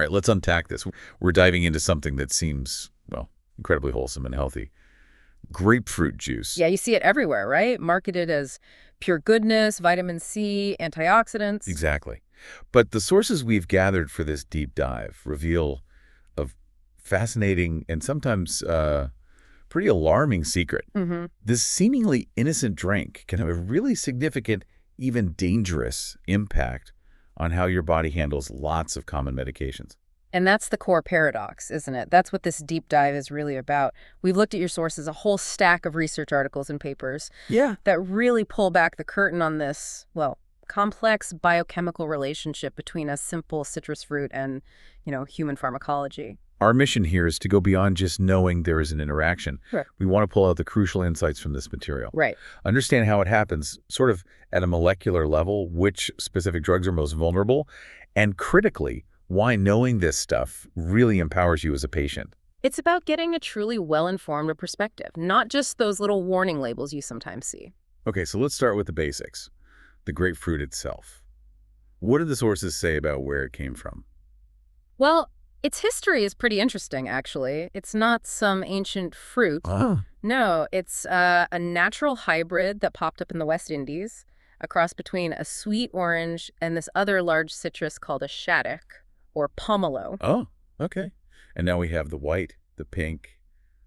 right, let's unpack this. We're diving into something that seems, well, incredibly wholesome and healthy. Grapefruit juice. Yeah, you see it everywhere, right? Marketed as pure goodness, vitamin C, antioxidants. Exactly. But the sources we've gathered for this deep dive reveal a fascinating and sometimes pretty alarming secret. This seemingly innocent drink can have a really significant, even dangerous impact on how your body handles lots of common medications. And that's the core paradox, isn't it? That's what this deep dive is really about. We've looked at your sources, a whole stack of research articles and papers that really pull back the curtain on this, well, complex biochemical relationship between a simple citrus fruit and, human pharmacology. Our mission here is to go beyond just knowing there is an interaction. Sure. We want to pull out the crucial insights from this material. Right. Understand how it happens, sort of at a molecular level, which specific drugs are most vulnerable, and critically, why knowing this stuff really empowers you as a patient. It's about getting a truly well-informed perspective, not just those little warning labels you sometimes see. Okay, so let's start with the basics. The grapefruit itself. What do the sources say about where it came from? Well, its history is pretty interesting, actually. It's not some ancient fruit. No, it's a natural hybrid that popped up in the West Indies, a cross between a sweet orange and this other large citrus called a shaddock, or pomelo. Oh, okay. And now we have the white, the pink,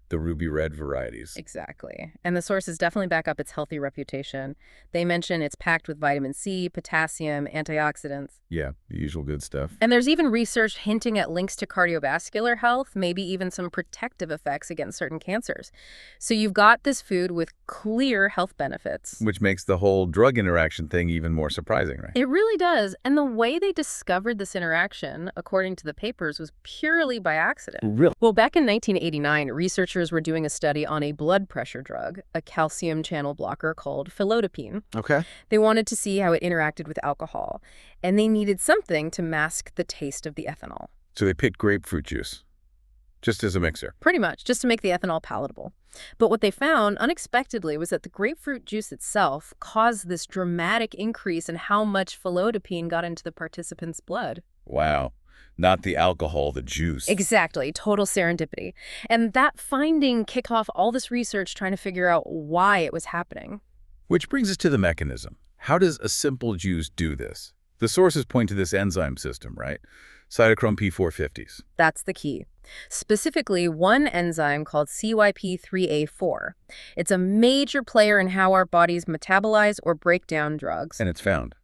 the ruby red varieties. Exactly. And the sources definitely back up its healthy reputation. They mention it's packed with vitamin C, potassium, antioxidants. Yeah, the usual good stuff. And there's even research hinting at links to cardiovascular health, maybe even some protective effects against certain cancers. So you've got this food with clear health benefits. Which makes the whole drug interaction thing even more surprising, right? It really does. And the way they discovered this interaction, according to the papers, was purely by accident. Really? Well, back in 1989, researchers were doing a study on a blood pressure drug, a calcium channel blocker called felodipine. Okay. They wanted to see how it interacted with alcohol, and they needed something to mask the taste of the ethanol. So they picked grapefruit juice, just as a mixer. Pretty much, just to make the ethanol palatable. But what they found, unexpectedly, was that the grapefruit juice itself caused this dramatic increase in how much felodipine got into the participants' blood. Wow. Not the alcohol, the juice. Exactly. Total serendipity. And that finding kicked off all this research trying to figure out why it was happening. Which brings us to the mechanism. How does a simple juice do this? The sources point to this enzyme system, right? Cytochrome P450s. That's the key. Specifically, one enzyme called CYP3A4. It's a major player in how our bodies metabolize or break down drugs. And it's found.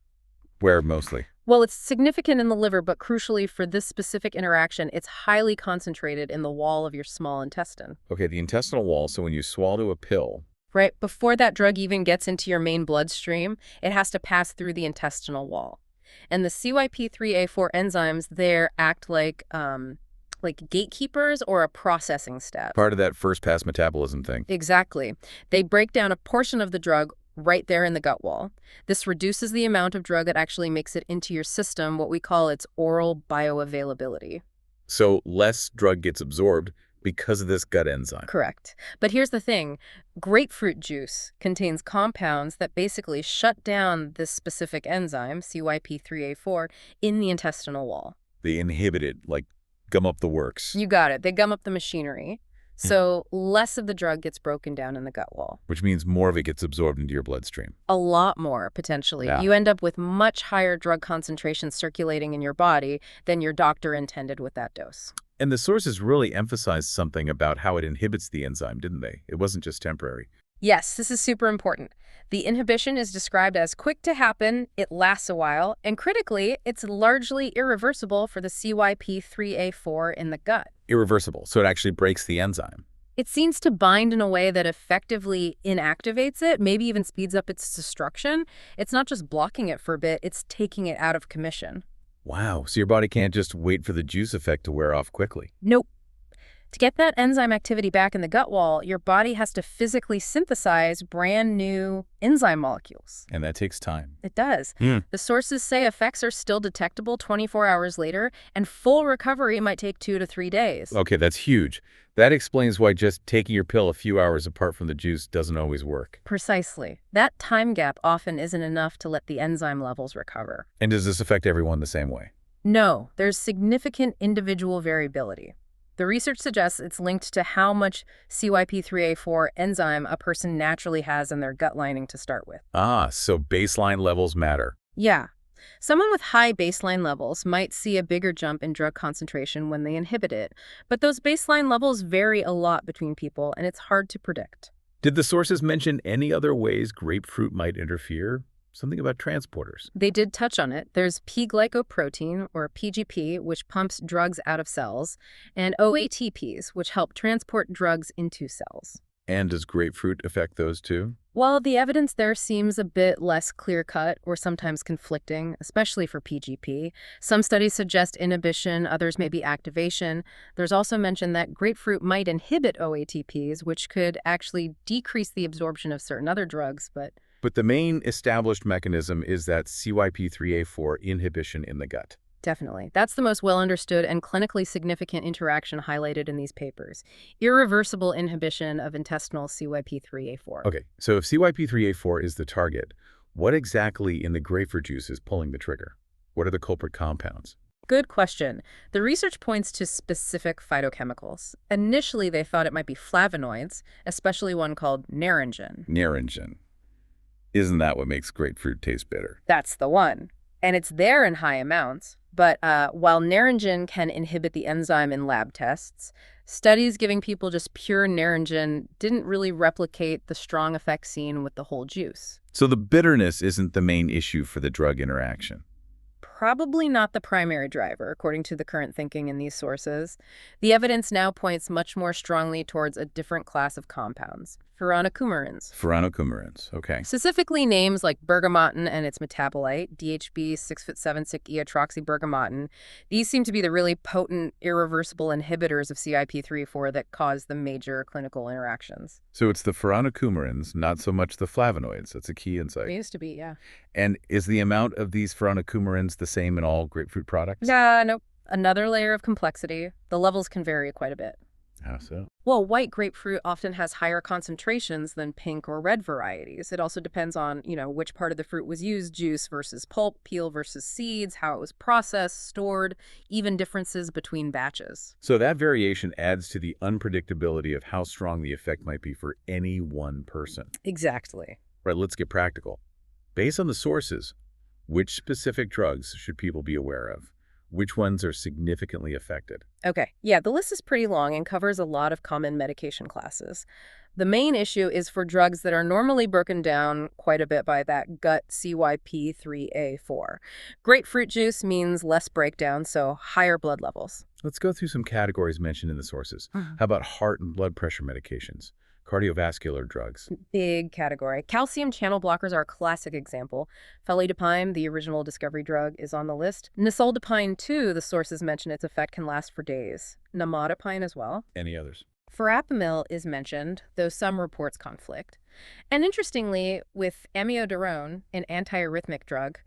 Where mostly? Well, it's significant in the liver, but crucially for this specific interaction, it's highly concentrated in the wall of your small intestine. Okay, the intestinal wall, so when you swallow a pill... Right, before that drug even gets into your main bloodstream, it has to pass through the intestinal wall. And the CYP3A4 enzymes there act like gatekeepers or a processing step. Part of that first-pass metabolism thing. Exactly. They break down a portion of the drug right there in the gut wall. This reduces the amount of drug that actually makes it into your system, what we call its oral bioavailability. So less drug gets absorbed because of this gut enzyme. Correct. But here's the thing. Grapefruit juice contains compounds that basically shut down this specific enzyme, CYP3A4, in the intestinal wall. They inhibit it, like gum up the works. You got it. They gum up the machinery. So less of the drug gets broken down in the gut wall. Which means more of it gets absorbed into your bloodstream. A lot more, potentially. Yeah. You end up with much higher drug concentrations circulating in your body than your doctor intended with that dose. And the sources really emphasized something about how it inhibits the enzyme, didn't they? It wasn't just temporary. Yes, this is super important. The inhibition is described as quick to happen, it lasts a while, and critically, it's largely irreversible for the CYP3A4 in the gut. Irreversible, so it actually breaks the enzyme. It seems to bind in a way that effectively inactivates it, maybe even speeds up its destruction. It's not just blocking it for a bit, it's taking it out of commission. Wow, so your body can't just wait for the juice effect to wear off quickly. Nope. To get that enzyme activity back in the gut wall, your body has to physically synthesize brand new enzyme molecules. And that takes time. It does. The sources say effects are still detectable 24 hours later, and full recovery might take 2 to 3 days. Okay, that's huge. That explains why just taking your pill a few hours apart from the juice doesn't always work. Precisely. That time gap often isn't enough to let the enzyme levels recover. And does this affect everyone the same way? No, there's significant individual variability. The research suggests it's linked to how much CYP3A4 enzyme a person naturally has in their gut lining to start with. Ah, so baseline levels matter. Yeah. Someone with high baseline levels might see a bigger jump in drug concentration when they inhibit it, but those baseline levels vary a lot between people, and it's hard to predict. Did the sources mention any other ways grapefruit might interfere? Something about transporters. They did touch on it. There's P-glycoprotein, or PGP, which pumps drugs out of cells, and OATPs, which help transport drugs into cells. And does grapefruit affect those too? Well, the evidence there seems a bit less clear-cut or sometimes conflicting, especially for PGP. Some studies suggest inhibition, others maybe activation. There's also mention that grapefruit might inhibit OATPs, which could actually decrease the absorption of certain other drugs, but the main established mechanism is that CYP3A4 inhibition in the gut. definitely. That's the most well-understood and clinically significant interaction highlighted in these papers. Irreversible inhibition of intestinal CYP3A4. Okay, so if CYP3A4 is the target, what exactly in the grapefruit juice is pulling the trigger? What are the culprit compounds? Good question. The research points to specific phytochemicals. Initially, they thought it might be flavonoids, especially one called naringin. Naringin. Isn't that what makes grapefruit taste bitter? That's the one. And it's there in high amounts. But while naringin can inhibit the enzyme in lab tests, studies giving people just pure naringin didn't really replicate the strong effect seen with the whole juice. So the bitterness isn't the main issue for the drug interaction. Probably not the primary driver, according to the current thinking in these sources. The evidence now points much more strongly towards a different class of compounds, furanocoumarins. Furanocoumarins, okay. Specifically names like bergamotin and its metabolite, DHB 6'7" -E-hydroxybergamotin. These seem to be the really potent, irreversible inhibitors of CYP3A4 that cause the major clinical interactions. So it's the furanocoumarins, not so much the flavonoids. That's a key insight. It used to be, yeah. And is the amount of these furanocoumarins the same in all grapefruit products? Nope. Another layer of complexity. The levels can vary quite a bit. How so? Well, white grapefruit often has higher concentrations than pink or red varieties. It also depends on, which part of the fruit was used, juice versus pulp, peel versus seeds, how it was processed, stored, even differences between batches. So that variation adds to the unpredictability of how strong the effect might be for any one person. Exactly. Right, let's get practical. Based on the sources, which specific drugs should people be aware of? Which ones are significantly affected? Okay, yeah, the list is pretty long and covers a lot of common medication classes. The main issue is for drugs that are normally broken down quite a bit by that gut CYP3A4. Grapefruit juice means less breakdown, so higher blood levels. Let's go through some categories mentioned in the sources. How about heart and blood pressure medications? Cardiovascular drugs? Big category. Calcium channel blockers are a classic example. Felidipine, the original discovery drug, is on the list. Nisoldipine, too, the sources mention its effect can last for days. Nimodipine as well. Any others? Verapamil is mentioned, though some reports conflict. And interestingly, with amiodarone, an antiarrhythmic drug,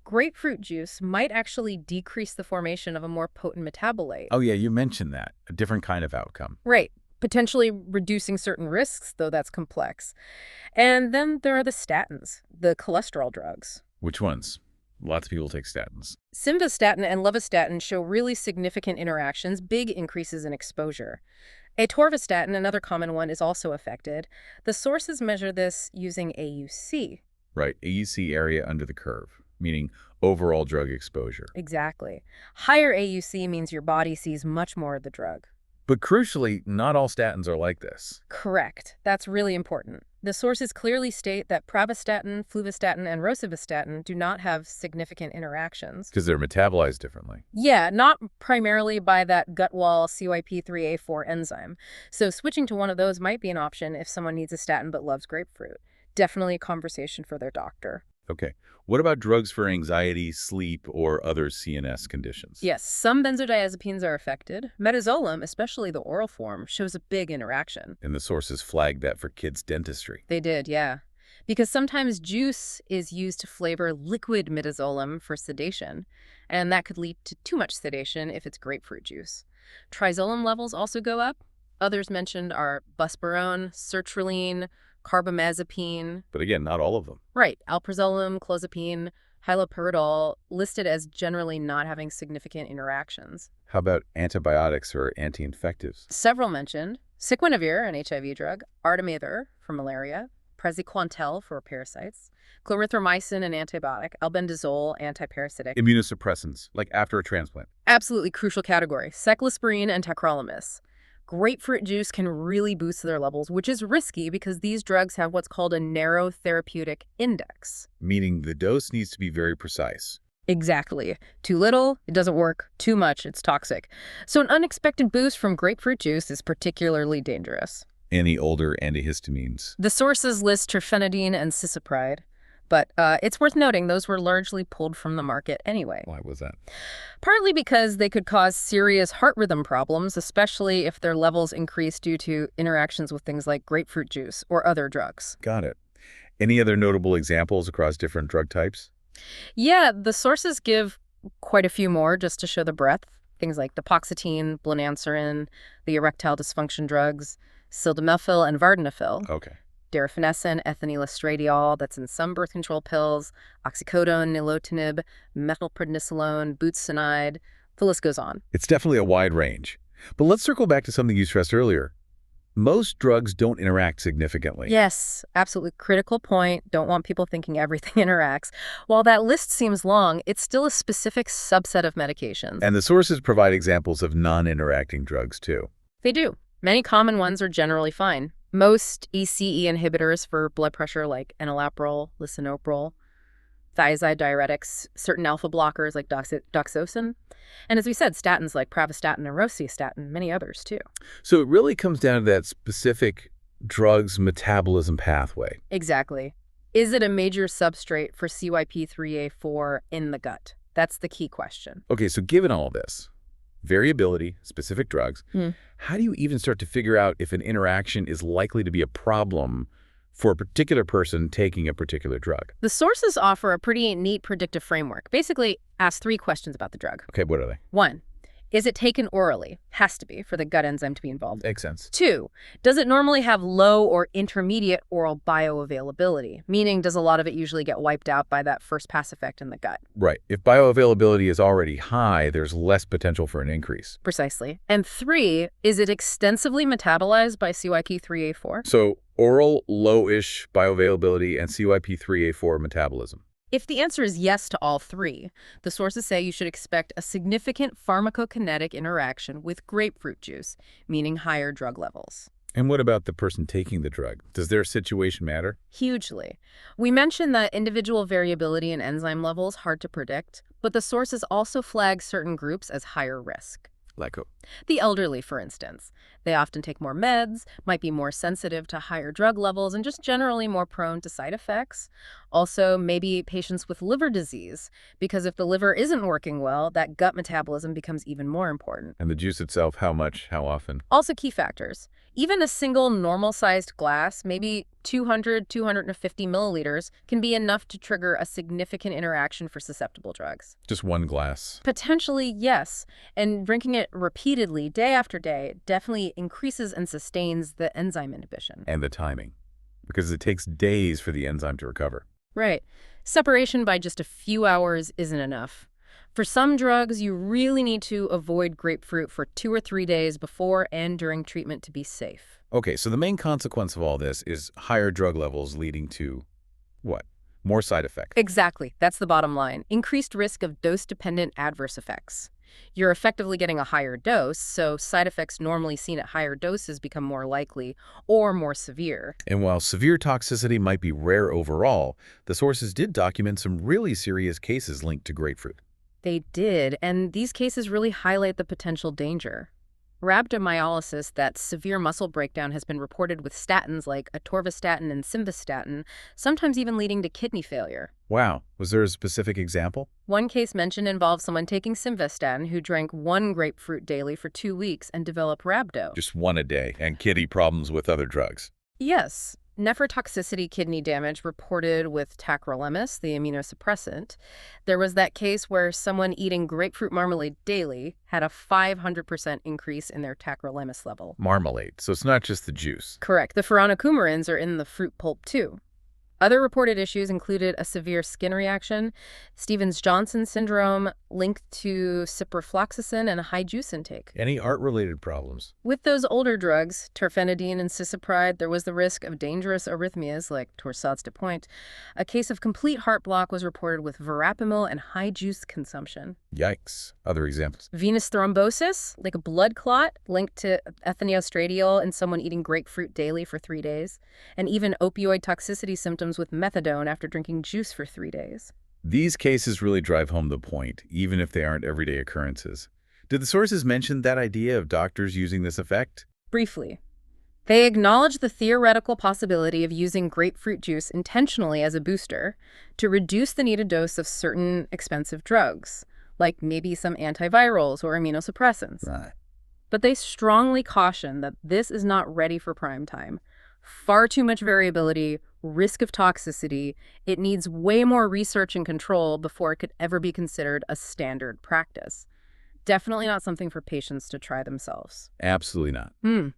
grapefruit juice might actually decrease the formation of a more potent metabolite. Oh yeah, you mentioned that. A different kind of outcome. Right. Potentially reducing certain risks, though that's complex. And then there are the statins, the cholesterol drugs. Which ones? Lots of people take statins. Simvastatin and levastatin show really significant interactions, big increases in exposure. Atorvastatin, another common one, is also affected. The sources measure this using AUC. Right, AUC area under the curve, meaning overall drug exposure. Exactly. Higher AUC means your body sees much more of the drug. But crucially, not all statins are like this. Correct. That's really important. The sources clearly state that pravastatin, fluvastatin, and rosuvastatin do not have significant interactions. Because they're metabolized differently. Yeah, not primarily by that gut wall CYP3A4 enzyme. So switching to one of those might be an option if someone needs a statin but loves grapefruit. Definitely a conversation for their doctor. Okay. What about drugs for anxiety, sleep, or other CNS conditions? Yes, some benzodiazepines are affected. Midazolam, especially the oral form, shows a big interaction. And the sources flagged that for kids' dentistry. They did, yeah. Because sometimes juice is used to flavor liquid midazolam for sedation, and that could lead to too much sedation if it's grapefruit juice. Trizolam levels also go up. Others mentioned are buspirone, sertraline, carbamazepine. But again, not all of them. Right. Alprazolam, clozapine, haloperidol listed as generally not having significant interactions. How about antibiotics or anti-infectives? Several mentioned. Sicquinavir, an HIV drug, artemether for malaria, praziquantel for parasites, clarithromycin, an antibiotic, albendazole, antiparasitic. Immunosuppressants, like after a transplant. Absolutely crucial category. Cyclosporine and tacrolimus. Grapefruit juice can really boost their levels, which is risky because these drugs have what's called a narrow therapeutic index. Meaning the dose needs to be very precise. Exactly. Too little, it doesn't work. Too much, it's toxic. So an unexpected boost from grapefruit juice is particularly dangerous. Any older antihistamines. The sources list terfenadine and cisapride, but it's worth noting those were largely pulled from the market anyway. Why was that? Partly because they could cause serious heart rhythm problems, especially if their levels increase due to interactions with things like grapefruit juice or other drugs. Got it. Any other notable examples across different drug types? Yeah, the sources give quite a few more just to show the breadth. Things like duloxetine, blinanswerin, the erectile dysfunction drugs, sildenafil and vardenafil. Okay. Darafenecin, ethinylestradiol, that's in some birth control pills, oxycodone, nilotinib, methylprednisolone, butzenide, the list goes on. It's definitely a wide range. But let's circle back to something you stressed earlier. Most drugs don't interact significantly. Yes, absolutely critical point. Don't want people thinking everything interacts. While that list seems long, it's still a specific subset of medications. And the sources provide examples of non-interacting drugs, too. They do. Many common ones are generally fine. Most ECE inhibitors for blood pressure like enalapril, lisinopril, thiazide diuretics, certain alpha blockers like doxosin, and as we said, statins like pravastatin and rosustatin, many others too. So it really comes down to that specific drug's metabolism pathway. Exactly. Is it a major substrate for CYP3A4 in the gut? That's the key question. Okay, so given all this, variability, specific drugs, how do you even start to figure out if an interaction is likely to be a problem for a particular person taking a particular drug? The sources offer a pretty neat predictive framework. Basically, ask 3 questions about the drug. Okay, what are they? 1, is it taken orally? Has to be for the gut enzyme to be involved. Makes sense. 2, does it normally have low or intermediate oral bioavailability? Meaning, does a lot of it usually get wiped out by that first pass effect in the gut? Right. If bioavailability is already high, there's less potential for an increase. Precisely. And 3, is it extensively metabolized by CYP3A4? So oral, low-ish bioavailability and CYP3A4 metabolism. If the answer is yes to all 3, the sources say you should expect a significant pharmacokinetic interaction with grapefruit juice, meaning higher drug levels. And what about the person taking the drug? Does their situation matter? Hugely. We mentioned that individual variability in enzyme levels hard to predict, but the sources also flag certain groups as higher risk. Like who? The elderly, for instance. They often take more meds, might be more sensitive to higher drug levels, and just generally more prone to side effects. Also, maybe patients with liver disease, because if the liver isn't working well, that gut metabolism becomes even more important. And the juice itself, how much, how often? Also key factors. Even a single normal-sized glass, maybe 200, 250 milliliters, can be enough to trigger a significant interaction for susceptible drugs. Just one glass. Potentially, yes. And drinking it repeatedly, day after day, definitely increases and sustains the enzyme inhibition. And the timing. Because it takes days for the enzyme to recover. Right. Separation by just a few hours isn't enough. For some drugs, you really need to avoid grapefruit for 2 or 3 days before and during treatment to be safe. Okay, so the main consequence of all this is higher drug levels leading to what? More side effects. Exactly. That's the bottom line. Increased risk of dose-dependent adverse effects. You're effectively getting a higher dose, so side effects normally seen at higher doses become more likely or more severe. And while severe toxicity might be rare overall, the sources did document some really serious cases linked to grapefruit. They did, and these cases really highlight the potential danger. Rhabdomyolysis, that severe muscle breakdown, has been reported with statins like atorvastatin and simvastatin, sometimes even leading to kidney failure. Wow. Was there a specific example? One case mentioned involved someone taking simvastatin who drank 1 grapefruit daily for 2 weeks and developed rhabdo. Just one a day, and kidney problems with other drugs. Yes. Nephrotoxicity kidney damage reported with tacrolimus, the immunosuppressant. There was that case where someone eating grapefruit marmalade daily had a 500% increase in their tacrolimus level. Marmalade, so it's not just the juice. Correct. The furanocoumarins are in the fruit pulp too. Other reported issues included a severe skin reaction, Stevens-Johnson syndrome linked to ciprofloxacin, and a high juice intake. Any art-related problems? With those older drugs, terfenadine and cisapride, there was the risk of dangerous arrhythmias like torsades de pointe. A case of complete heart block was reported with verapamil and high juice consumption. Yikes. Other examples? Venous thrombosis, like a blood clot linked to ethinylestradiol in someone eating grapefruit daily for 3 days, and even opioid toxicity symptoms with methadone after drinking juice for 3 days. These cases really drive home the point, even if they aren't everyday occurrences. Did the sources mention that idea of doctors using this effect? Briefly, they acknowledge the theoretical possibility of using grapefruit juice intentionally as a booster to reduce the needed dose of certain expensive drugs, like maybe some antivirals or immunosuppressants. Right. But they strongly caution that this is not ready for prime time. Far too much variability, risk of toxicity. It needs way more research and control before it could ever be considered a standard practice. Definitely not something for patients to try themselves. Absolutely not.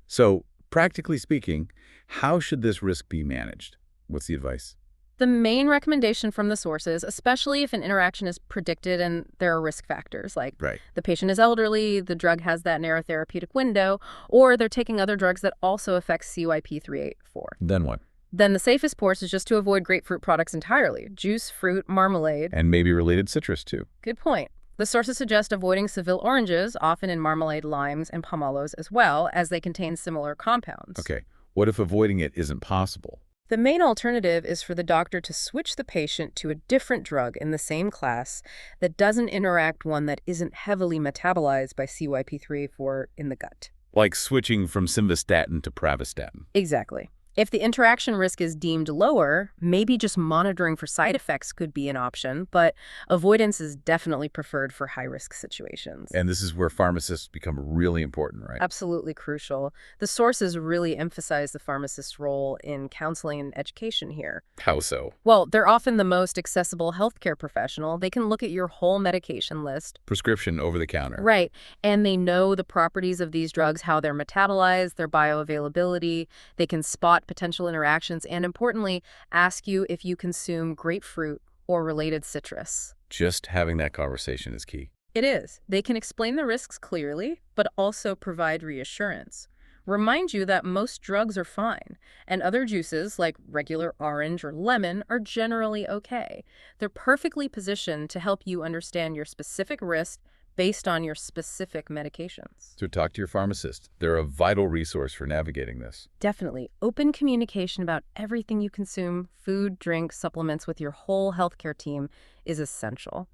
So, practically speaking, how should this risk be managed? What's the advice? The main recommendation from the sources, especially if an interaction is predicted and there are risk factors, like the patient is elderly, the drug has that narrow therapeutic window, or they're taking other drugs that also affect CYP3A4. Then what? Then the safest course is just to avoid grapefruit products entirely. Juice, fruit, marmalade. And maybe related citrus, too. Good point. The sources suggest avoiding Seville oranges, often in marmalade, limes, and pomelos as well, as they contain similar compounds. Okay. What if avoiding it isn't possible? The main alternative is for the doctor to switch the patient to a different drug in the same class that doesn't interact one that isn't heavily metabolized by CYP3A4 in the gut. Like switching from simvastatin to pravastatin. Exactly. If the interaction risk is deemed lower, maybe just monitoring for side effects could be an option, but avoidance is definitely preferred for high-risk situations. And this is where pharmacists become really important, right? Absolutely crucial. The sources really emphasize the pharmacist's role in counseling and education here. How so? Well, they're often the most accessible healthcare professional. They can look at your whole medication list. Prescription over the counter. Right. And they know the properties of these drugs, how they're metabolized, their bioavailability. They can spot potential interactions and, importantly, ask you if you consume grapefruit or related citrus. Just having that conversation is key. It is. They can explain the risks clearly, but also provide reassurance. Remind you that most drugs are fine, and other juices, like regular orange or lemon, are generally okay. They're perfectly positioned to help you understand your specific risk based on your specific medications. So talk to your pharmacist. They're a vital resource for navigating this. Definitely. Open communication about everything you consume, food, drink, supplements with your whole healthcare team is essential.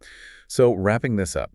So wrapping this up,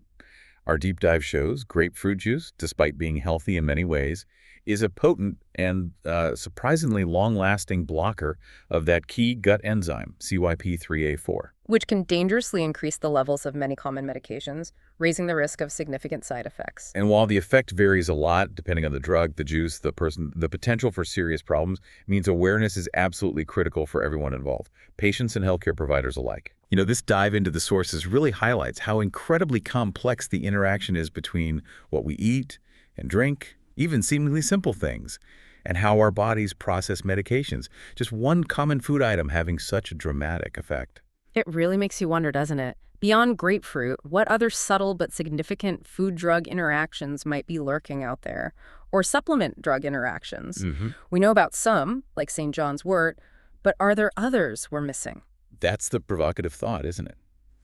our deep dive shows grapefruit juice, despite being healthy in many ways, is a potent and surprisingly long-lasting blocker of that key gut enzyme, CYP3A4. Which can dangerously increase the levels of many common medications, raising the risk of significant side effects. And while the effect varies a lot, depending on the drug, the juice, the person, the potential for serious problems means awareness is absolutely critical for everyone involved, patients and healthcare providers alike. You know, this dive into the sources really highlights how incredibly complex the interaction is between what we eat and drink, even seemingly simple things, and how our bodies process medications. Just one common food item having such a dramatic effect. It really makes you wonder, doesn't it? Beyond grapefruit, what other subtle but significant food-drug interactions might be lurking out there? Or supplement drug interactions? We know about some, like St. John's wort, but are there others we're missing? That's the provocative thought, isn't it?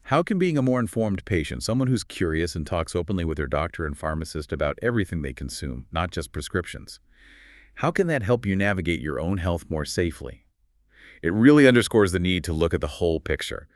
How can being a more informed patient, someone who's curious and talks openly with their doctor and pharmacist about everything they consume, not just prescriptions, how can that help you navigate your own health more safely? It really underscores the need to look at the whole picture,